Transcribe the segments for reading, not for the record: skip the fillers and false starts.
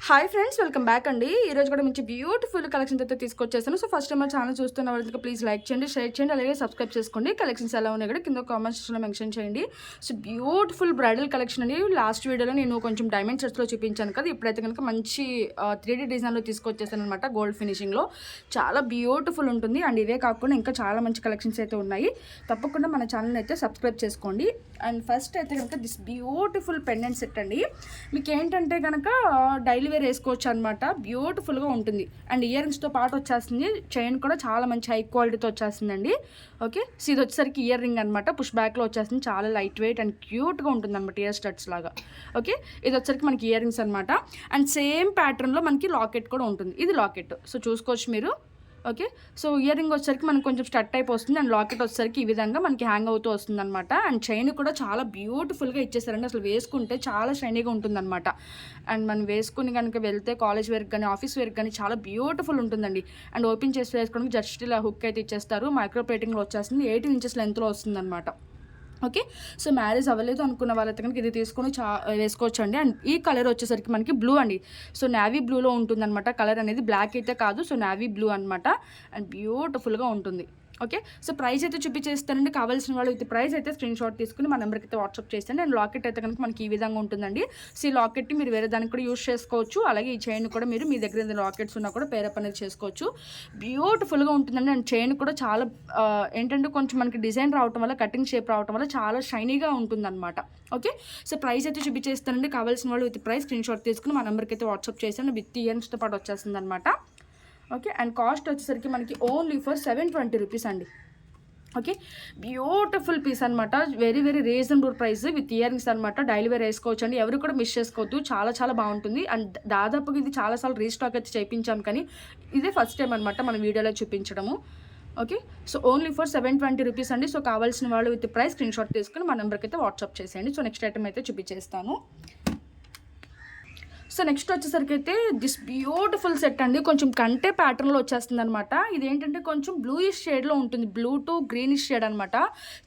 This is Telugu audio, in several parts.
హాయ్ ఫ్రెండ్స్, వెల్కమ్ బ్యాక్ అండి. ఈరోజు కూడా మంచి బ్యూటిఫుల్ కలెక్షన్స్ అయితే తీసుకొచ్చేసాను. సో ఫస్ట్ టైం మా ఛానల్ చూస్తున్న వాళ్ళకి ప్లీజ్ లైక్ చేయండి, షేర్ చేయండి, అలాగే సబ్స్క్రైబ్ చేసుకోండి. కలెక్షన్స్ ఎలా ఉన్నాయి కూడా కింద కామెంట్ సెక్షన్లో మెన్షన్ చేయండి. సో బ్యూటిఫుల్ బ్రైడల్ కలెక్షన్ అండి. లాస్ట్ వీడియోలో నేను కొంచెం డైమండ్ సెట్స్లో చూపించాను కదా, ఇప్పుడైతే కనుక మంచి 3D డిజైన్లో తీసుకొచ్చేసాను అనమాట. గోల్డ్ ఫినిషింగ్లో చాలా బ్యూటిఫుల్ ఉంటుంది. అండ్ ఇవే కాకుండా ఇంకా చాలా మంచి కలెక్షన్స్ అయితే ఉన్నాయి. తప్పకుండా మన ఛానల్ అయితే సబ్స్క్రైబ్ చేసుకోండి. అండ్ ఫస్ట్ అయితే కనుక దిస్ బ్యూటిఫుల్ పెండెంట్ సెట్ అండి. మీకు ఏంటంటే కనుక డైలీ వేర్ వేసుకోవచ్చు అనమాట. బ్యూటిఫుల్గా ఉంటుంది. అండ్ ఇయర్ రింగ్స్తో పాటు వచ్చేస్తుంది. చైన్ కూడా చాలా మంచి హై క్వాలిటీతో వచ్చేస్తుందండి. ఓకే, సో ఇది వచ్చేసరికి ఇయర్ రింగ్ అనమాట. పుష్ బ్యాక్లో వచ్చేస్తుంది. చాలా లైట్ వెయిట్ అండ్ క్యూట్గా ఉంటుంది అనమాట, ఇయర్ స్టడ్స్ లాగా. ఓకే, ఇది వచ్చేసరికి మనకి ఇయర్ రింగ్స్ అనమాట. అండ్ సేమ్ ప్యాటర్న్లో మనకి లాకెట్ కూడా ఉంటుంది. ఇది లాకెట్, సో చూసుకోవచ్చు మీరు. ఓకే, సో ఇయర్ రింగ్ వచ్చేసరికి మనకి కొంచెం స్టట్ టైప్ వస్తుంది. అండ్ లాకెట్ వచ్చేసరికి ఈ విధంగా మనకి హ్యాంగ్ అవుతూ వస్తుంది అనమాట. అండ్ చైన్ కూడా చాలా బ్యూటిఫుల్గా ఇచ్చేసారండి. అసలు వేసుకుంటే చాలా షైనీగా ఉంటుంది అనమాట. అండ్ మనం వేసుకుని కనుక వెళ్తే కాలేజ్ వేర్కి కానీ ఆఫీస్ వేర్కి కానీ చాలా బ్యూటిఫుల్ ఉంటుందండి. అండ్ ఓపెన్ చేసి వేసుకోవడానికి జస్ట్ ఇలా హుక్ అయితే ఇచ్చేస్తారు. మైక్రో ప్లేటింగ్లో వచ్చేస్తుంది. 18 ఇంచెస్ లెంత్లో వస్తుంది అనమాట. ఓకే, సో మ్యారేజ్ అవ్వలేదు అనుకున్న వాళ్ళైతే కనుక ఇది తీసుకొని వేసుకోవచ్చు అండి. అండ్ ఈ కలర్ వచ్చేసరికి మనకి బ్లూ అండి. సో నావీ బ్లూలో ఉంటుందన్నమాట. కలర్ అనేది బ్లాక్ అయితే కాదు, సో నావీ బ్లూ అనమాట. అండ్ బ్యూటిఫుల్గా ఉంటుంది. ఓకే, సో ప్రైస్ అయితే చూపించేస్తానండి. కావాల్సిన వాళ్ళు విత్ ప్రైస్ అయితే స్క్రీన్ షాట్ తీసుకుని మా నెంబర్కి అయితే వాట్సాప్ చేస్తాను. అండ్ లాకెట్ అయితే కనుక మనకి ఈ విధంగా ఉంటుందండి. సో ఈ లాకెట్ని మీరు వేరే దానికి కూడా యూస్ చేసుకోవచ్చు. అలాగే ఈ చైన్ కూడా మీరు మీ దగ్గర ఏదైనా లాకెట్స్ ఉన్నా కూడా పేరప్ అనేది చేసుకోవచ్చు. బ్యూటిఫుల్గా ఉంటుందండి. అండ్ చైన్ కూడా చాలా ఏంటంటే కొంచెం మనకి డిజైన్ రావటం వల్ల, కటింగ్ షేప్ రావటం వల్ల చాలా షైనీగా ఉంటుందన్నమాట. ఓకే, సో ప్రైస్ అయితే చూపించేస్తానండి. కావాల్సిన వాళ్ళు విత్ ప్రైస్ స్క్రీన్ షాట్ తీసుకుని మా నెంబర్కి అయితే వాట్సాప్ చేస్తాను. విత్ ఇయర్స్తో పాటు వచ్చేస్తుంది అనమాట. ఓకే, అండ్ కాస్ట్ వచ్చేసరికి మనకి ఓన్లీ ఫర్ 720 రూపీస్ అండి. ఓకే, బ్యూటిఫుల్ పీస్ అనమాట. Very very reasonable price with ear rings అనమాట. డైలీ వేర్ వేసుకోవచ్చు అండి. ఎవరు కూడా మిస్ చేసుకోవద్దు. చాలా చాలా బాగుంటుంది. అండ్ దాదాపుగా ఇది చాలాసార్లు రీస్టాక్ అయితే చేయించాం, కానీ ఇదే ఫస్ట్ టైం అనమాట మన వీడియోలో చూపించడము. Okay, so only for 720 rupees అండి. సో కావాల్సిన వాళ్ళు విత్ ప్రైస్ స్క్రీన్ షాట్ తీసుకుని మా నెంబర్కి అయితే వాట్సాప్ చేసేయండి. సో నెక్స్ట్ ఐటమ్ అయితే చూపించేస్తాను. సో నెక్స్ట్ వచ్చేసరికి అయితే దిస్ బ్యూటిఫుల్ సెట్ అండి. కొంచెం కంటే ప్యాటర్న్లో వచ్చేస్తుంది అనమాట. ఇదేంటంటే కొంచెం బ్లూయిష్ షేడ్లో ఉంటుంది. బ్లూ టు గ్రీనిష్ షేడ్ అనమాట.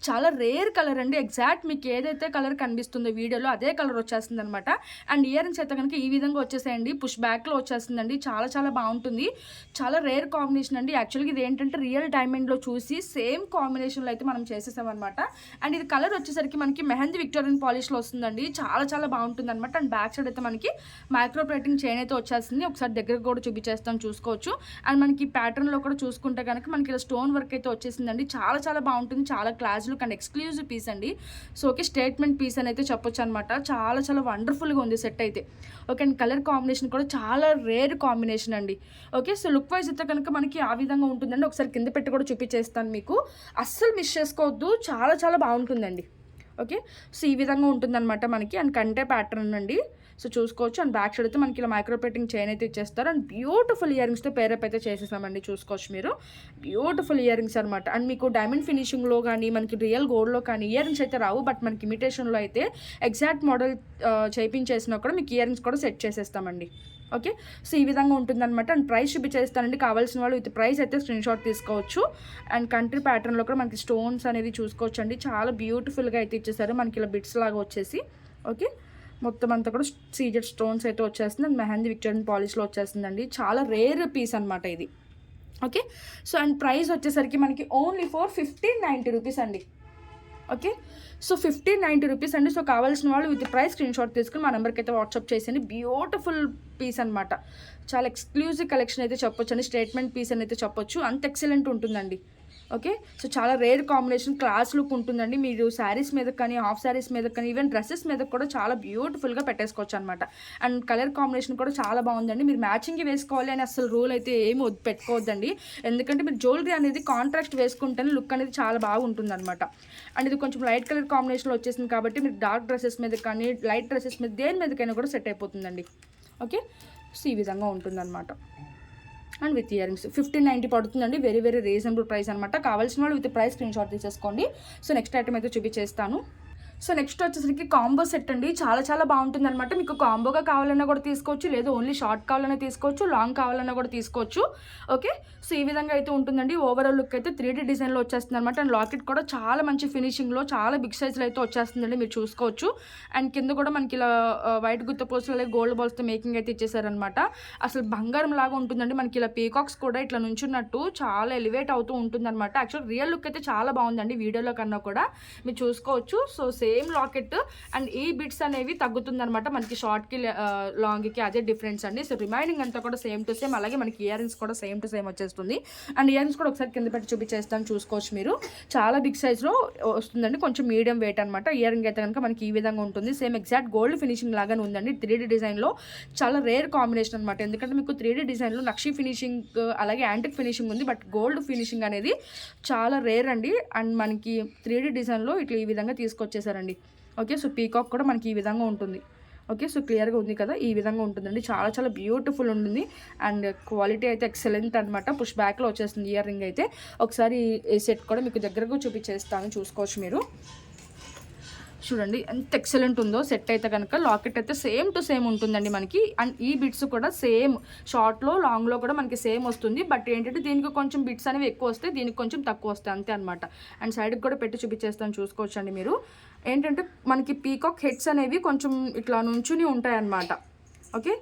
చాలా రేర్ కలర్ అండి. ఎగ్జాక్ట్ మీకు ఏదైతే కలర్ కనిపిస్తుందో వీడియోలో అదే కలర్ వచ్చేస్తుంది అనమాట. అండ్ ఇయర్ రింగ్స్ అయితే కనుక ఈ విధంగా వచ్చేసాయండి. పుష్ బ్యాక్లో వచ్చేస్తుందండి. చాలా చాలా బాగుంటుంది. చాలా రేర్ కాంబినేషన్ అండి. యాక్చువల్గా ఇది ఏంటంటే రియల్ డైమండ్లో చూసి సేమ్ కాంబినేషన్లో అయితే మనం చేసేసాం అనమాట. అండ్ ఇది కలర్ వచ్చేసరికి మనకి మెహందీ విక్టోరియన్ పాలిష్లో వస్తుందండి. చాలా చాలా బాగుంటుంది అనమాట. అండ్ బ్యాక్ సైడ్ అయితే మనకి మైక్రో ప్లేటింగ్ చైన్ అయితే వచ్చేస్తుంది. ఒకసారి దగ్గర కూడా చూపించేస్తాను, చూసుకోవచ్చు. అండ్ మనకి ప్యాటర్న్లో కూడా చూసుకుంటే కనుక మనకి ఇలా స్టోన్ వర్క్ అయితే వచ్చేసిందండి. చాలా చాలా బాగుంటుంది. చాలా class look and exclusive piece అండి. సో ఓకే, స్టేట్మెంట్ పీస్ అని అయితే చెప్పొచ్చు అనమాట. చాలా చాలా వండర్ఫుల్గా ఉంది సెట్ అయితే. ఓకే, అండ్ కలర్ కాంబినేషన్ కూడా చాలా రేర్ కాంబినేషన్ అండి. ఓకే, సో లుక్ వైజ్ అయితే కనుక మనకి ఆ విధంగా ఉంటుందండి. ఒకసారి కింద పెట్టి కూడా చూపించేస్తాను మీకు. అస్సలు మిస్ చేసుకోవద్దు. చాలా చాలా బాగుంటుందండి. ఓకే, సో ఈ విధంగా ఉంటుందన్నమాట మనకి. అండ్ కంటే ప్యాటర్న్ అండి. సో చూసుకోవచ్చు. అండ్ బ్యాక్ సైడ్ అయితే మనకి ఇలా మైక్రో ప్లేటింగ్ చైన్ అయితే ఇచ్చేస్తారు. అండ్ బ్యూటిఫుల్ ఇయర్ రింగ్స్తో పేరప్ అయితే చేసేసామండి. చూసుకోవచ్చు మీరు. బ్యూటిఫుల్ ఇయర్ రింగ్స్ అనమాట. అండ్ మీకు డైమండ్ ఫినిషింగ్లో కానీ మనకి రియల్ గోల్డ్లో కానీ ఇయర్ రింగ్స్ అయితే రావు. బట్ మనకి ఇమిటేషన్లో అయితే ఎగ్జాక్ట్ మోడల్ చేయించేసినా కూడా మీకు ఇయర్ రింగ్స్ కూడా సెట్ చేసేస్తామండి. ఓకే, సో ఈ విధంగా ఉంటుందన్నమాట. అండ్ ప్రైస్ చూపించేస్తానండి. కావాల్సిన వాళ్ళు విత్ ప్రైస్ అయితే స్క్రీన్ షాట్ తీసుకోవచ్చు. అండ్ కంట్రీ ప్యాటర్న్లో కూడా మనకి స్టోన్స్ అనేది చూసుకోవచ్చు అండి. చాలా బ్యూటిఫుల్గా అయితే ఇచ్చేసారు. మనకి ఇలా బిట్స్ లాగా వచ్చేసి ఓకే, మొత్తం అంతా కూడా సీజెడ్ స్టోన్స్ అయితే వచ్చేస్తుంది. అండ్ మెహందీ విక్టోరియన్ పాలిష్లో వచ్చేస్తుందండి. చాలా రేర్ పీస్ అనమాట ఇది. ఓకే, సో అండ్ ప్రైస్ వచ్చేసరికి మనకి ఓన్లీ ఫర్ 1590 రూపీస్ అండి. ఓకే, సో 1590 రూపీస్ అండి. సో కావాల్సిన వాళ్ళు విత్ ప్రైస్ స్క్రీన్ షాట్ తీసుకుని మా నెంబర్కి అయితే వాట్సాప్ చేసేయండి. బ్యూటిఫుల్ పీస్ అనమాట. చాలా ఎక్స్క్లూజివ్ కలెక్షన్ అయితే చెప్పొచ్చు అండి. స్టేట్మెంట్ పీస్ అని అయితే చెప్పొచ్చు. అంత ఎక్సలెంట్ ఉంటుందండి. ఓకే, సో చాలా రేర్ కాంబినేషన్, క్లాస్ లుక్ ఉంటుందండి. మీరు శారీస్ మీద కానీ హాఫ్ శారీస్ మీద కానీ ఈవెన్ డ్రెస్సెస్ మీద కూడా చాలా బ్యూటిఫుల్గా పెట్టేసుకోవచ్చు అనమాట. అండ్ కలర్ కాంబినేషన్ కూడా చాలా బాగుందండి. మీరు మ్యాచింగ్ వేసుకోవాలి అని అసలు రూల్ అయితే ఏమి పెట్టుకోవద్దండి. ఎందుకంటే మీరు జ్యువెలరీ అనేది కాంట్రాస్ట్ వేసుకుంటేనే లుక్ అనేది చాలా బాగుంటుంది అనమాట. అండ్ ఇది కొంచెం లైట్ కలర్ కాంబినేషన్లో వచ్చేసింది కాబట్టి మీరు డార్క్ డ్రెస్సెస్ మీద కానీ లైట్ డ్రెస్సెస్ మీద దేని మీదకైనా కూడా సెట్ అయిపోతుందండి. ఓకే, సో ఈ విధంగా ఉంటుందన్నమాట. అండ్ విత్ ఇయర్ రింగ్స్ 1590 పడుతుందండి. వెరీ వెరీ రీజనబుల్ ప్రైస్ అనమాట. కావాల్సిన వాళ్ళు విత్ ప్రైస్ స్క్రీన్ షాట్ తీసేసుకోండి. సో నెక్స్ట్ ఐటమ్ అయితే చూపించేస్తాను. సో నెక్స్ట్ వచ్చేసరికి కాంబో సెట్ అండి. చాలా చాలా బాగుంటుంది అనమాట. మీకు కాంబోగా కావాలన్నా కూడా తీసుకోవచ్చు, లేదు ఓన్లీ షార్ట్ కావాలన్నా తీసుకోవచ్చు, లాంగ్ కావాలన్నా కూడా తీసుకోవచ్చు. ఓకే, సో ఈ విధంగా అయితే ఉంటుందండి. ఓవరాల్ లుక్ అయితే 3D డిజైన్లో వచ్చేస్తుంది అనమాట. అండ్ లాకెట్ కూడా చాలా మంచి ఫినిషింగ్లో చాలా బిగ్ సైజ్లో అయితే వచ్చేస్తుందండి, మీరు చూసుకోవచ్చు. అండ్ కింద కూడా మనకి ఇలా వైట్ గుత్త పోస్టులు అలాగే గోల్డ్ బాల్స్తో మేకింగ్ అయితే ఇచ్చేసారనమాట. అసలు బంగారం లాగా ఉంటుందండి. మనకి ఇలా పీకాక్స్ కూడా ఇట్లా నుంచున్నట్టు చాలా ఎలివేట్ అవుతూ ఉంటుందన్నమాట. యాక్చువల్ రియల్ లుక్ అయితే చాలా బాగుందండి వీడియోలో కన్నా కూడా, మీరు చూసుకోవచ్చు. సో సేమ్ లాకెట్ అండ్ ఈ బిట్స్ అనేవి తగ్గుతుందనమాట మనకి షార్ట్కి లాంగ్కి, అదే డిఫరెన్స్ అండి. సో రిమైనింగ్ అంతా కూడా సేమ్ టు సేమ్. అలాగే మనకి ఇయర్ రింగ్స్ కూడా సేమ్ టు సేమ్ వచ్చేస్తుంది. అండ్ ఇయర్ రింగ్స్ కూడా ఒకసారి కింద పెట్టి చూపించేస్తాను, చూసుకోవచ్చు మీరు. చాలా బిగ్ సైజ్లో వస్తుందండి, కొంచెం మీడియం వెయిట్ అనమాట. ఇయర్ రింగ్ అయితే కనుక మనకి ఈ విధంగా ఉంటుంది. సేమ్ ఎగ్జాక్ట్ గోల్డ్ ఫినిషింగ్ లాగానే ఉందండి. 3D డిజైన్లో చాలా రేర్ కాంబినేషన్ అనమాట. ఎందుకంటే మీకు 3D డిజైన్లో నక్షి ఫినిషింగ్ అలాగే యాంటిక్ ఫినిషింగ్ ఉంది, బట్ గోల్డ్ ఫినిషింగ్ అనేది చాలా రేర్ అండి. అండ్ మనకి 3D డిజైన్లో ఇట్లా ఈ విధంగా తీసుకొచ్చేసారండి. ఓకే, సో పీకాక్ కూడా మనకి ఈ విధంగా ఉంటుంది. ఓకే, సో క్లియర్గా ఉంది కదా, ఈ విధంగా ఉంటుందండి. చాలా చాలా బ్యూటిఫుల్ ఉంటుంది. అండ్ క్వాలిటీ అయితే ఎక్సలెంట్ అనమాట. పుష్ బ్యాక్లో వచ్చేస్తుంది ఇయర్ రింగ్ అయితే. ఒకసారి ఈ సెట్ కూడా మీకు దగ్గరకు చూపించేస్తాను, చూసుకోవచ్చు మీరు. చూడండి ఎంత ఎక్సలెంట్ ఉందో సెట్ అయితే కనుక. లాకెట్ అయితే సేమ్ టు సేమ్ ఉంటుందండి మనకి. అండ్ ఈ బిట్స్ కూడా సేమ్ షార్ట్లో లాంగ్లో కూడా మనకి సేమ్ వస్తుంది. బట్ ఏంటంటే దీనికి కొంచెం బిట్స్ అనేవి ఎక్కువ వస్తాయి, దీనికి కొంచెం తక్కువ వస్తాయి, అంతే అనమాట. అండ్ సైడ్కి కూడా పెట్టి చూపించేస్తాను, చూసుకోవచ్చండి మీరు. ఏంటంటే మనకి పీకాక్ హెడ్స్ అనేవి కొంచెం ఇట్లా నుంచుని ఉంటాయి అన్నమాట. ఓకే,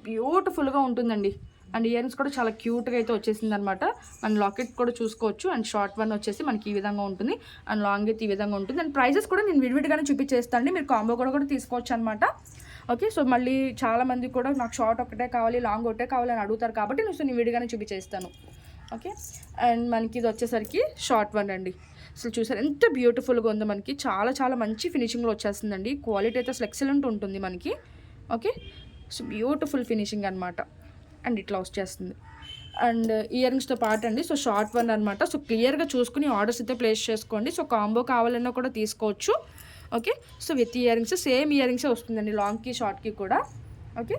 బ్యూటిఫుల్గా ఉంటుందండి. అండ్ ఇయర్ రింగ్స్ కూడా చాలా క్యూట్గా అయితే వచ్చేసింది అనమాట. అండ్ లాకెట్ కూడా చూసుకోవచ్చు. అండ్ షార్ట్ వన్ వచ్చేసి మనకి ఈ విధంగా ఉంటుంది, అండ్ లాంగ్ అయితే ఈ విధంగా ఉంటుంది. అండ్ ప్రైజెస్ కూడా నేను విడివిడిగానే చూపించేస్తాను, మీరు కాంబో కూడా తీసుకోవచ్చు అనమాట. ఓకే, సో మళ్ళీ చాలామంది కూడా నాకు షార్ట్ ఒకటే కావాలి, లాంగ్ ఒకటే కావాలి అని అడుగుతారు, కాబట్టి నేను విడిగానే చూపించేస్తాను. ఓకే, అండ్ మనకి ఇది వచ్చేసరికి షార్ట్ వన్ అండి. అసలు చూసారు ఎంత బ్యూటిఫుల్గా ఉందో, మనకి చాలా చాలా మంచి ఫినిషింగ్లో వచ్చేస్తుందండి. క్వాలిటీ అయితే అసలు ఎక్సలెంట్ ఉంటుంది మనకి. ఓకే, సో బ్యూటిఫుల్ ఫినిషింగ్ అనమాట. అండ్ ఇట్లా వచ్చేస్తుంది. అండ్ ఇయర్ రింగ్స్తో పాటు అండి, సో షార్ట్ వన్ అనమాట. సో క్లియర్గా చూసుకుని ఆర్డర్స్ అయితే ప్లేస్ చేసుకోండి. సో కాంబో కావాలన్నా కూడా తీసుకోవచ్చు. Okay, so with earrings same ఇయర్ రింగ్సే వస్తుందండి, లాంగ్కి షార్ట్కి కూడా. ఓకే,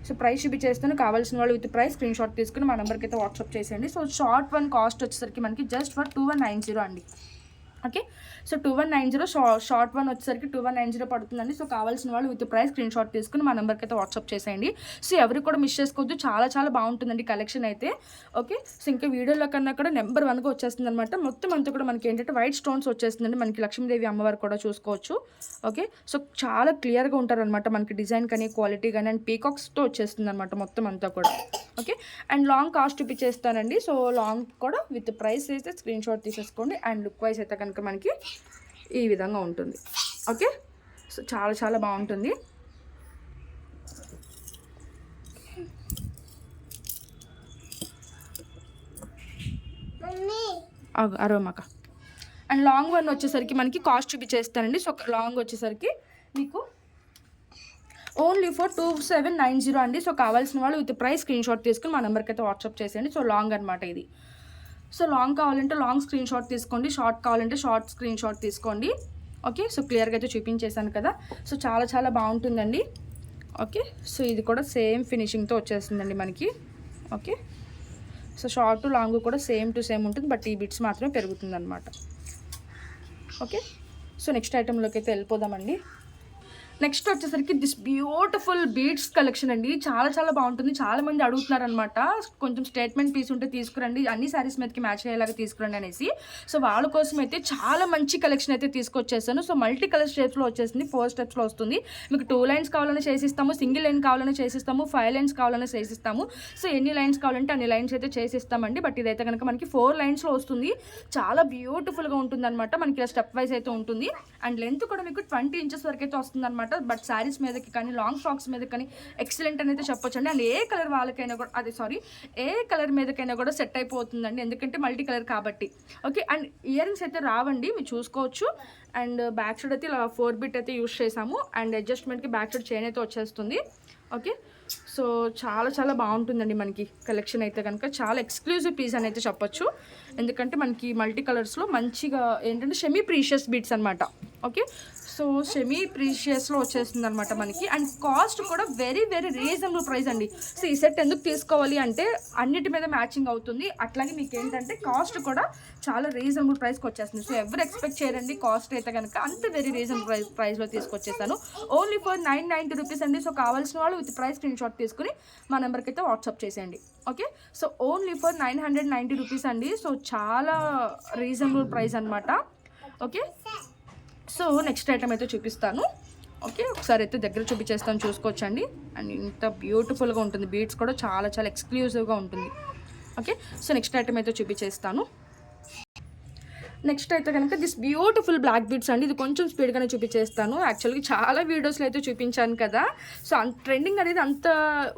సో ప్రైస్ చూపించేస్తాను, కావాల్సిన వాళ్ళు విత్ ప్రైస్ స్క్రీన్ షాట్ తీసుకుని మా నెంబర్కి అయితే వాట్సాప్ చేసేయండి. సో షార్ట్ వన్ కాస్ట్ వచ్చేసరికి మనకి జస్ట్ ఫర్ 2190 అండి. ఓకే, సో 2190, షార్ట్ వన్ వచ్చేసరికి 2190 పడుతుందండి. సో కావాల్సిన వాళ్ళు విత్ ప్రైస్ స్క్రీన్ షాట్ తీసుకుని మా నెంబర్కి అయితే వాట్సాప్ చేసేయండి. సో ఎవరికి కూడా మిస్ చేసుకోవద్దు, చాలా చాలా బాగుంటుందండి కలెక్షన్ అయితే. ఓకే, సో ఇంకా వీడియోలో కన్నా కూడా నెంబర్ 1గా వచ్చేస్తుంది అనమాట. మొత్తం అంతా కూడా మనకి ఏంటంటే వైట్ స్టోన్స్ వచ్చేస్తుందండి, మనకి లక్ష్మీదేవి అమ్మవారు కూడా చూసుకోవచ్చు. ఓకే, సో చాలా క్లియర్గా ఉంటారనమాట మనకి డిజైన్ కానీ క్వాలిటీ కానీ. అండ్ పీకాక్స్తో వచ్చేస్తుంది అనమాట మొత్తం అంతా కూడా. ఓకే, అండ్ లాంగ్ కాస్ట్ చూపించేస్తానండి. సో లాంగ్ కూడా విత్ ప్రైస్ అయితే స్క్రీన్ షాట్ తీసేసుకోండి. అండ్ లుక్ వైజ్ అయితే కనుక మనకి ఈ విధంగా ఉంటుంది. ఓకే, సో చాలా చాలా బాగుంటుంది. అరోమాక. అండ్ లాంగ్ వన్ వచ్చేసరికి మనకి కాస్ట్ చూపించేస్తానండి. సో లాంగ్ వచ్చేసరికి మీకు ఓన్లీ ఫర్ 2790 అండి. సో కావాల్సిన వాళ్ళు విత్ ప్రైస్ స్క్రీన్ షాట్ తీసుకుని మా నెంబర్కి అయితే వాట్సాప్ చేసేయండి. సో లాంగ్ అనమాట ఇది. సో లాంగ్ కావాలంటే లాంగ్ స్క్రీన్ షాట్ తీసుకోండి, షార్ట్ కావాలంటే షార్ట్ స్క్రీన్ షాట్ తీసుకోండి. ఓకే, సో క్లియర్గా అయితే చూపించేశాను కదా. సో చాలా చాలా బాగుంటుందండి. ఓకే, సో ఇది కూడా సేమ్ ఫినిషింగ్తో వచ్చేస్తుందండి మనకి. ఓకే, సో షార్ట్ లాంగ్ కూడా సేమ్ టు సేమ్ ఉంటుంది, బట్ ఈ బిట్స్ మాత్రమే పెరుగుతుంది అనమాట. ఓకే, సో నెక్స్ట్ ఐటెంలోకి అయితే వెళ్ళిపోదామండి. నెక్స్ట్ వచ్చేసరికి దిస్ బ్యూటిఫుల్ బీడ్స్ కలెక్షన్ అండి. చాలా చాలా బాగుంటుంది, చాలా మంది అడుగుతున్నారనమాట. కొంచెం స్టేట్మెంట్ పీస్ ఉంటే తీసుకురండి, అన్ని శారీస్ మీదకి మ్యాచ్ అయ్యేలాగా తీసుకురండి అనేసి. సో వాళ్ళ కోసం అయితే చాలా మంచి కలెక్షన్ అయితే తీసుకొచ్చేసాను. సో మల్టీ కలర్ షేప్స్లో వచ్చేసింది, 4 స్టెప్స్లో వస్తుంది. మీకు 2 లైన్స్ కావాలని చేసిస్తాము, సింగిల్ లైన్ కావాలని చేసిస్తాము, 5 లైన్స్ కావాలని చేసిస్తాము. సో ఎన్ని లైన్స్ కావాలంటే అన్ని లైన్స్ అయితే చేసిస్తామండి. బట్ ఇదైతే కనుక మనకి 4 లైన్స్లో వస్తుంది. చాలా బ్యూటిఫుల్గా ఉంటుంది అనమాట. మనకి ఇలా స్టెప్ వైజ్ అయితే ఉంటుంది. అండ్ లెంత్ కూడా మీకు 20 ఇంచెస్ వరకు అయితే వస్తుంది అనమాట. బట్ శారీస్ మీదకి కానీ లాంగ్ ఫ్రాక్స్ మీద కానీ ఎక్సలెంట్ అనేది చెప్పొచ్చు అండి. అండ్ ఏ కలర్ వాళ్ళకైనా కూడా ఏ కలర్ మీదకైనా కూడా సెట్ అయిపోతుందండి, ఎందుకంటే మల్టీ కలర్ కాబట్టి. ఓకే, అండ్ ఇయర్ రింగ్స్ అయితే రావండి, మీరు చూసుకోవచ్చు. అండ్ బ్యాక్ సైడ్ అయితే ఇలా 4 బిట్ అయితే యూస్ చేసాము. అండ్ అడ్జస్ట్మెంట్కి బ్యాక్ సైడ్ చైన్ అయితే వచ్చేస్తుంది. ఓకే, సో చాలా చాలా బాగుంటుందండి మనకి కలెక్షన్ అయితే కనుక. చాలా ఎక్స్క్లూజివ్ పీస్ అని అయితే చెప్పొచ్చు, ఎందుకంటే మనకి మల్టీ కలర్స్లో మంచిగా ఏంటంటే సెమీ ప్రీషియస్ బీట్స్ అనమాట. ఓకే, సో సెమీ ప్రీషియస్లో వచ్చేస్తుంది అనమాట మనకి. అండ్ కాస్ట్ కూడా వెరీ వెరీ రీజనబుల్ ప్రైస్ అండి. సో ఈ సెట్ ఎందుకు తీసుకోవాలి అంటే అన్నిటి మీద మ్యాచింగ్ అవుతుంది, అట్లాగే మీకు ఏంటంటే కాస్ట్ కూడా చాలా రీజనబుల్ ప్రైస్కి వచ్చేస్తుంది. సో ఎవరు ఎక్స్పెక్ట్ చేయరండి కాస్ట్ అయితే కనుక అంత వెరీ రీజనబుల్ ప్రైస్లో తీసుకొచ్చేసాను. ఓన్లీ ఫర్ 990 రూపీస్ అండి. సో కావాల్సిన వాళ్ళు విత్ ప్రైస్ స్క్రీన్ షాట్ తీసుకుని మా నెంబర్కి అయితే వాట్సాప్ చేసేయండి. Okay, so only for 990 rupees అండి. సో చాలా రీజనబుల్ ప్రైస్ అనమాట. ఓకే, సో నెక్స్ట్ ఐటమ్ అయితే చూపిస్తాను. ఓకే, ఒకసారి అయితే దగ్గర చూపించేస్తాను, చూసుకోవచ్చండి. అండ్ ఇంత బ్యూటిఫుల్గా ఉంటుంది, బీడ్స్ కూడా చాలా చాలా ఎక్స్క్లూజివ్గా ఉంటుంది. ఓకే, సో నెక్స్ట్ ఐటమ్ అయితే చూపించేస్తాను. నెక్స్ట్ అయితే కనుక దిస్ బ్యూటిఫుల్ బ్లాక్ బీడ్స్ అండి. ఇది కొంచెం స్పీడ్గానే చూపించేస్తాను. యాక్చువల్గా చాలా వీడియోస్లో అయితే చూపించాను కదా. సో ట్రెండింగ్ అనేది అంత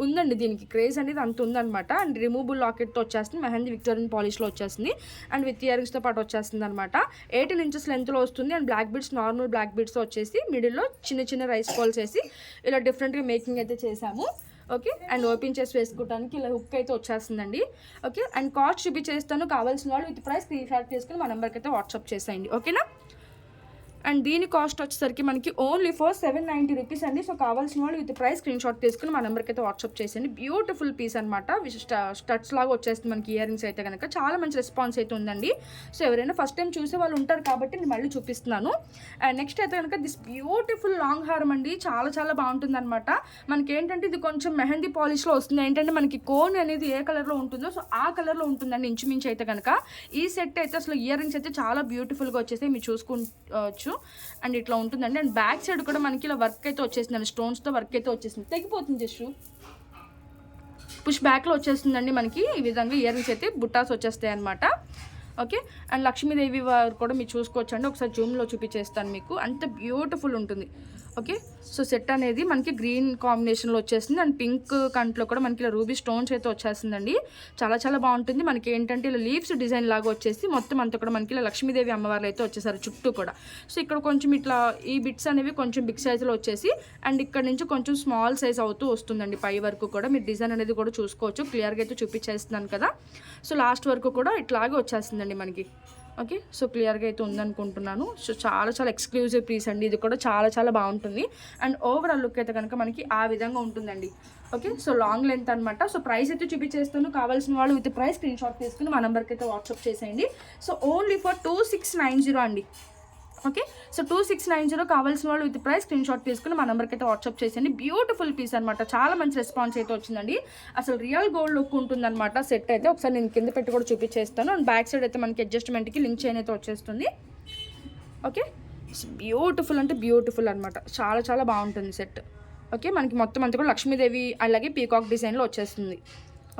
ఉందండి, దీనికి క్రేజ్ అనేది అంత ఉందన్నమాట. అండ్ రిమూవబుల్ లాకెట్తో వచ్చేస్తుంది, మెహందీ విక్టోరియన్ పాలిష్లో వచ్చేస్తుంది, అండ్ విత్ ఇయర్ రింగ్స్తో పాటు వచ్చేస్తుంది అనమాట. 18 ఇంచెస్ లెంత్లో వస్తుంది. And black beads normal black బీడ్స్తో వచ్చేసి మిడిల్లో చిన్న చిన్న రైస్ బాల్స్ వేసి ఇలా డిఫరెంట్గా మేకింగ్ అయితే చేశాము. ఓకే, అండ్ ఓపెన్ చేసి వేసుకోవడానికి ఇలా హుక్ అయితే వచ్చేస్తుందండి. ఓకే, అండ్ కాస్ట్ చూపించేస్తాను. కావాల్సిన వాళ్ళు విత్ ప్రైస్ స్క్రీన్ షాట్ తీసుకుని మా నెంబర్కి అయితే వాట్సాప్ చేసేయండి. ఓకేనా. అండ్ దీని కాస్ట్ వచ్చేసరికి మనకి ఓన్లీ ఫర్ 790 రూపీస్ అండి. సో కావాల్సిన వాళ్ళు విత్ ప్రైస్ స్క్రీన్ షాట్ తీసుకుని మా నెంబర్కి అయితే వాట్సాప్ చేసేయండి. బ్యూటిఫుల్ పీస్ అనమాట, స్టడ్స్ లాగా వచ్చేస్తుంది మనకి ఇయర్ రింగ్స్ అయితే కనుక. చాలా మంచి రెస్పాన్స్ అయితే ఉందండి. సో ఎవరైనా ఫస్ట్ టైం చూసే వాళ్ళు ఉంటారు కాబట్టి నేను మళ్ళీ చూపిస్తున్నాను. అండ్ నెక్స్ట్ అయితే కనుక దిస్ బ్యూటిఫుల్ లాంగ్ హారం అండి. చాలా చాలా బాగుంటుంది అనమాట. మనకి ఏంటంటే ఇది కొంచెం మెహందీ పాలిష్లో వస్తుంది. ఏంటంటే మనకి కోన్ అనేది ఏ కలర్లో ఉంటుందో సో ఆ కలర్లో ఉంటుందండి ఇంచుమించు అయితే కనుక. ఈ సెట్ అయితే అసలు ఇయర్ రింగ్స్ అయితే చాలా బ్యూటిఫుల్గా వచ్చేసి మీరు చూసుకోవచ్చు. అండ్ ఇట్లా ఉంటుందండి. అండ్ బ్యాక్ సైడ్ కూడా మనకి ఇలా వర్క్ అయితే వచ్చేసిందండి, స్టోన్స్తో వర్క్ అయితే వచ్చేసింది. తెగిపోతుంది జస్ట్ పుష్ బ్యాక్లో వచ్చేస్తుందండి మనకి. ఈ విధంగా ఇయర్ రింగ్స్ అయితే బుట్టాస్ వచ్చేస్తాయి అనమాట. ఓకే, అండ్ లక్ష్మీదేవి వారు కూడా మీరు చూసుకోవచ్చు అండి. ఒకసారి జూమ్లో చూపించేస్తాను మీకు, అంత బ్యూటిఫుల్ ఉంటుంది. ఓకే, సో సెట్ అనేది మనకి గ్రీన్ కాంబినేషన్లో వచ్చేస్తుంది. అండ్ పింక్ కంట్లో కూడా మనకి ఇలా రూబీ స్టోన్స్ అయితే వచ్చేస్తుందండి. చాలా చాలా బాగుంటుంది. మనకి ఏంటంటే ఇలా లీవ్స్ డిజైన్ లాగా వచ్చేసి మొత్తం అంతా కూడా మనకి ఇలా లక్ష్మీదేవి అమ్మవార్లు అయితే వచ్చేసారు చుట్టూ కూడా. సో ఇక్కడ కొంచెం ఇట్లా ఈ బిట్స్ అనేవి కొంచెం బిగ్ సైజులో వచ్చేసి అండ్ ఇక్కడ నుంచి కొంచెం స్మాల్ సైజ్ అవుతూ వస్తుందండి పై వరకు కూడా. మీరు డిజైన్ అనేది కూడా చూసుకోవచ్చు, క్లియర్గా అయితే చూపించేస్తున్నాను కదా. సో లాస్ట్ వరకు కూడా ఇట్లాగే వచ్చేస్తుందండి మనకి. ఓకే, సో క్లియర్గా అయితే ఉందనుకుంటున్నాను. సో చాలా చాలా ఎక్స్క్లూజివ్ పీస్ అండి, ఇది కూడా చాలా చాలా బాగుంటుంది. అండ్ ఓవరాల్ లుక్ అయితే కనుక మనకి ఆ విధంగా ఉంటుందండి. ఓకే, సో లాంగ్ లెంత్ అనమాట. సో ప్రైస్ అయితే చూపించేస్తాను. కావాల్సిన వాళ్ళు విత్ ప్రైస్ స్క్రీన్ షాట్ తీసుకుని మా నెంబర్కి అయితే వాట్సాప్ చేసేయండి. సో ఓన్లీ ఫర్ 2690 అండి. ఓకే, సో 2690 కావాల్సిన వాళ్ళు విత్ ప్రైస్ స్క్రీన్ షాట్ తీసుకుని మా నెంబర్కి అయితే వాట్సాప్ చేసేయండి. బ్యూటిఫుల్ పీస్ అనమాట, చాలా మంచి రెస్పాన్స్ అయితే వచ్చిందండి. అసలు రియల్ గోల్డ్ లుక్ ఉంటుందన్నమాట సెట్ అయితే. ఒకసారి నేను కింద పెట్టి కూడా చూపించేస్తాను. అండ్ బ్యాక్ సైడ్ అయితే మనకి అడ్జస్ట్మెంట్కి లింక్ చైన్ అయితే వచ్చేస్తుంది. ఓకే, బ్యూటిఫుల్ అంటే బ్యూటిఫుల్ అనమాట, చాలా చాలా బాగుంటుంది సెట్. ఓకే, మనకి మొత్తం అంతా కూడా లక్ష్మీదేవి అలాగే పీకాక్ డిజైన్లో వచ్చేస్తుంది.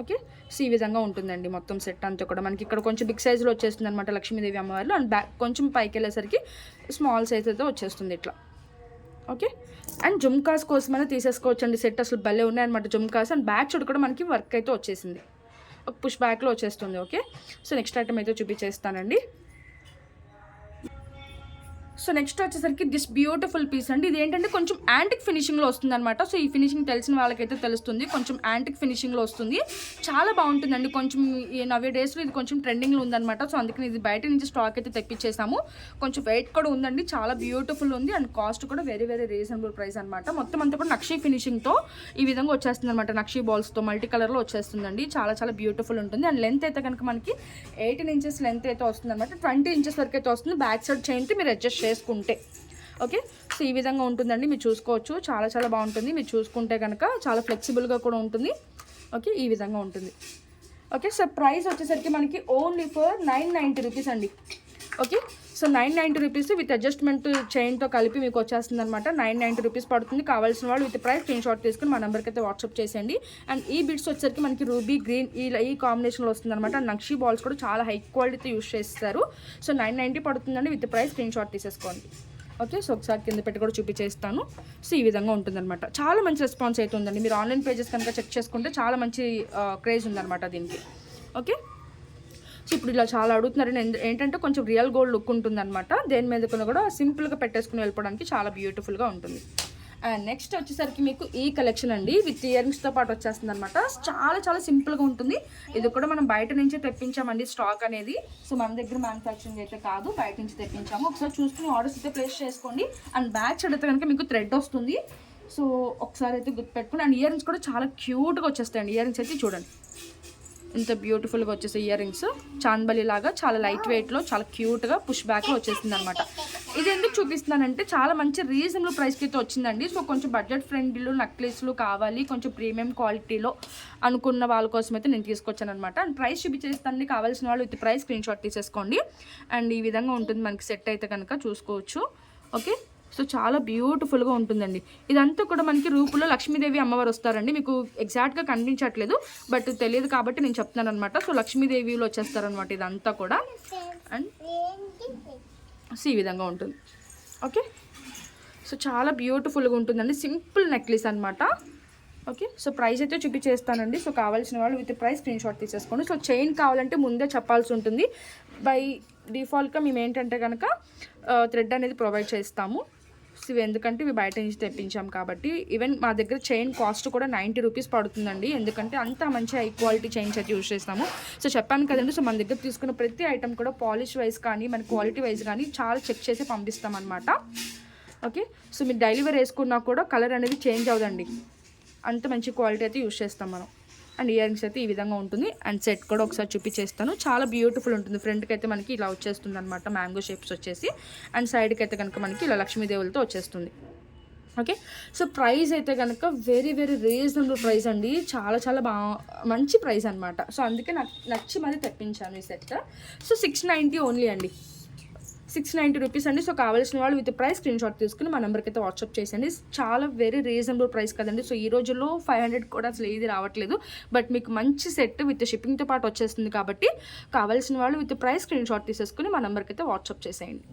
ఓకే, సో ఈ విధంగా ఉంటుందండి మొత్తం సెట్ అంతా కూడా. మనకి ఇక్కడ కొంచెం బిగ్ సైజులో వచ్చేస్తుంది అనమాట లక్ష్మీదేవి అమ్మవారు. అండ్ బ్యాక్ కొంచెం పైకి వెళ్ళేసరికి స్మాల్ సైజ్ అయితే వచ్చేస్తుంది ఇట్లా. ఓకే, అండ్ జుమ్కాస్ కోసమైనా తీసేసుకోవచ్చండి సెట్. అసలు భలే ఉన్నాయన్నమాట జుమ్కాస్. అండ్ బ్యాక్ సైడ్ కూడా మనకి వర్క్ అయితే వచ్చేసింది, ఒక పుష్ బ్యాక్లో వచ్చేస్తుంది. ఓకే, సో నెక్స్ట్ ఐటమ్ అయితే చూపించేస్తానండి. సో నెక్స్ట్ వచ్చేసరికి దిస్ బ్యూటిఫుల్ పీస్ అండి. ఇది ఏంటంటే కొంచెం యాంటిక్ ఫినిషింగ్లో వస్తుంది అనమాట. సో ఈ ఫినిషింగ్ తెలిసిన వాళ్ళకైతే తెలుస్తుంది, కొంచెం యాంటిక్ ఫినిషింగ్లో వస్తుంది. చాలా బాగుంటుందండి. కొంచెం ఈ నవే డేస్లో ఇది కొంచెం ట్రెండింగ్లో ఉందన్నమాట. సో అందుకని ఇది బయట నుంచి స్టాక్ అయితే తెప్పించేసాము. కొంచెం వెయిట్ కూడా ఉందండి, చాలా బ్యూటిఫుల్ ఉంది. అండ్ కాస్ట్ కూడా వెరీ వెరీ రీజనబుల్ ప్రైస్ అనమాట. మొత్తం అంతా కూడా నక్షీ ఫినిషింగ్తో ఈ విధంగా వచ్చేస్తుంది అనమాట. నక్షీ బాల్స్తో మల్టీ కలర్లో వచ్చేస్తుందండి. చాలా చాలా బ్యూటిఫుల్ ఉంటుంది. అండ్ లెంత్ అయితే కనుక మనకి 18 ఇంచెస్ లెంత్ అయితే వస్తుంది అనమాట. 20 ఇంచెస్ వరకు అయితే వస్తుంది. బ్యాక్ సైడ్ చైన్తో మీరు అడ్జస్ట్ చేసుకుంటే. ఓకే, సో ఈ విధంగా ఉంటుందండి, మీరు చూసుకోవచ్చు. చాలా చాలా బాగుంటుంది, మీరు చూసుకుంటే కనుక చాలా ఫ్లెక్సిబుల్గా కూడా ఉంటుంది. ఓకే, ఈ విధంగా ఉంటుంది. ఓకే, సో ప్రైస్ వచ్చేసరికి మనకి ఓన్లీ ఫర్ 990 రూపీస్ అండి. Okay, so 990 rupees with adjustment చైన్తో కలిపి మీకు వచ్చేస్తుంది అనమాట. 990 రూపీస్ పడుతుంది. కావాల్సిన వాళ్ళు విత్ ప్రైస్ స్క్రీన్ షాట్ తీసుకుని మా నెంబర్కి అయితే వాట్సాప్ చేసేయండి. అండ్ ఈ బిట్స్ వచ్చేసరికి మనకి రూబీ గ్రీన్ ఈ కాంబినేషన్లో వస్తుంది అనమాట. నక్షీ బాల్స్ కూడా చాలా హై క్వాలిటీతో యూస్ చేస్తారు. సో 990 పడుతుందండి, విత్ ప్రైస్ స్క్రీన్ షాట్ తీసేసుకోండి. ఓకే, సో ఒకసారి కింద పెట్టి కూడా చూపించేస్తాను. సో ఈ విధంగా ఉంటుందన్నమాట. చాలా మంచి రెస్పాన్స్ అయితే ఉందండి. మీరు ఆన్లైన్ పేజెస్ కనుక చెక్ చేసుకుంటే చాలా మంచి క్రేజ్ ఉందన్నమాట దీనికి. ఓకే, సో ఇప్పుడు ఇలా చాలా అడుగుతున్నారు ఏంటంటే కొంచెం రియల్ గోల్డ్ లుక్ ఉంటుందన్నమాట. దేని మీద కూడా సింపుల్గా పెట్టేసుకుని వెళ్ళిపోవడానికి చాలా బ్యూటిఫుల్గా ఉంటుంది. అండ్ నెక్స్ట్ వచ్చేసరికి మీకు ఈ కలెక్షన్ అండి, విత్ ఇయర్ రింగ్స్తో పాటు వచ్చేస్తుంది అనమాట. చాలా చాలా సింపుల్గా ఉంటుంది. ఇది కూడా మనం బయట నుంచే తెప్పించామండి స్టాక్ అనేది. సో మన దగ్గర మ్యానుఫ్యాక్చరింగ్ అయితే కాదు, బయట నుంచి తెప్పించాము. ఒకసారి చూసుకుని ఆర్డర్స్ అయితే ప్లేస్ చేసుకోండి. అండ్ బ్యాక్ సైడ్ అయితే కనుక మీకు థ్రెడ్ వస్తుంది. సో ఒకసారి అయితే గుర్తుపెట్టుకుని. అండ్ ఇయర్ రింగ్స్ కూడా చాలా క్యూట్గా వచ్చేస్తాయండి. ఇయర్ రింగ్స్ అయితే చూడండి ఇంత బ్యూటిఫుల్గా వచ్చేసి ఇయర్ రింగ్స్ చాన్బలి లాగా చాలా లైట్ వెయిట్లో చాలా క్యూట్గా పుష్ బ్యాక్లో వచ్చేసింది అనమాట. ఇది ఎందుకు చూపిస్తున్నానంటే చాలా మంచి రీజనబుల్ ప్రైస్కి అయితే వచ్చిందండి. సో కొంచెం బడ్జెట్ ఫ్రెండ్లీలు నెక్లెస్లు కావాలి కొంచెం ప్రీమియం క్వాలిటీలో అనుకున్న వాళ్ళ కోసం అయితే నేను తీసుకొచ్చాను అనమాట. అండ్ ప్రైస్ చూపించేస్తాను, కావాల్సిన వాళ్ళు విత్ ప్రైస్ స్క్రీన్ షాట్ తీసేసుకోండి. అండ్ ఈ విధంగా ఉంటుంది మనకి సెట్ అయితే కనుక చూసుకోవచ్చు. ఓకే, సో చాలా బ్యూటిఫుల్గా ఉంటుందండి. ఇదంతా కూడా మనకి రూపులో లక్ష్మీదేవి అమ్మవారు వస్తారండి. మీకు ఎగ్జాక్ట్గా కనిపించట్లేదు బట్ తెలియదు కాబట్టి నేను చెప్తున్నాను అనమాట. సో లక్ష్మీదేవిలో వచ్చేస్తారనమాట ఇదంతా కూడా. అండ్ సో ఈ విధంగా ఉంటుంది. ఓకే, సో చాలా బ్యూటిఫుల్గా ఉంటుందండి. సింపుల్ నెక్లెస్ అనమాట. ఓకే, సో ప్రైస్ అయితే చూపించేస్తానండి. సో కావాల్సిన వాళ్ళు విత్ ప్రైస్ స్క్రీన్ షాట్ తీసేసుకోండి. సో చైన్ కావాలంటే ముందే చెప్పాల్సి ఉంటుంది. బై డిఫాల్ట్గా మేము ఏంటంటే కనుక థ్రెడ్ అనేది ప్రొవైడ్ చేస్తాము. సో ఇవి ఎందుకంటే ఇవి బయట నుంచి తెప్పించాం కాబట్టి. ఈవెన్ మా దగ్గర చైన్ కాస్ట్ కూడా 90 రూపీస్ పడుతుందండి. ఎందుకంటే అంత మంచి హై క్వాలిటీ చైన్స్ అయితే యూజ్ చేస్తాము. సో చెప్పాను కదండి, సో మన దగ్గర తీసుకున్న ప్రతి ఐటమ్ కూడా పాలిష్ వైజ్ కానీ మన క్వాలిటీ వైజ్ కానీ చాలా చెక్ చేసి పంపిస్తాం అనమాట. ఓకే, సో మీరు డైలీ వేర్ వేసుకున్నా కూడా కలర్ అనేది చేంజ్ అవ్వదండి. అంత మంచి క్వాలిటీ అయితే యూజ్ చేస్తాం మనం. అండ్ ఇయర్ రింగ్స్ అయితే ఈ విధంగా ఉంటుంది. అండ్ సెట్ కూడా ఒకసారి చూపించేస్తాను. చాలా బ్యూటిఫుల్ ఉంటుంది. ఫ్రంట్కి అయితే మనకి ఇలా వచ్చేస్తుంది అనమాట, మ్యాంగో షేప్స్ వచ్చేసి. అండ్ సైడ్కి అయితే కనుక మనకి ఇలా లక్ష్మీదేవులతో వచ్చేస్తుంది. ఓకే, సో ప్రైస్ అయితే కనుక వెరీ వెరీ రీజనబుల్ ప్రైస్ అండి. చాలా చాలా మంచి ప్రైస్ అనమాట. సో అందుకే నాకు నచ్చి మరి తెప్పించాను ఈ సెట్. సో 690 ఓన్లీ అండి, 690 రూపీస్ అండి. సో కావాల్సిన వాళ్ళు విత్ ప్రైస్ స్క్రీన్ షాట్ తీసుకుని మా నెంబర్కి అయితే వాట్సాప్ చేసేయండి. చాలా వెరీ రీజనబుల్ ప్రైస్ కదండి. సో ఈ రోజుల్లో 500 కూడా అసలు ఏది రావట్లేదు. బట్ మీకు మంచి సెట్ విత్ షిప్పింగ్తో పాటు వచ్చేస్తుంది కాబట్టి కావాల్సిన వాళ్ళు విత్ ప్రైస్ స్క్రీన్ షాట్ తీసేసుకుని మా నెంబర్కి అయితే వాట్సాప్ చేసేయండి.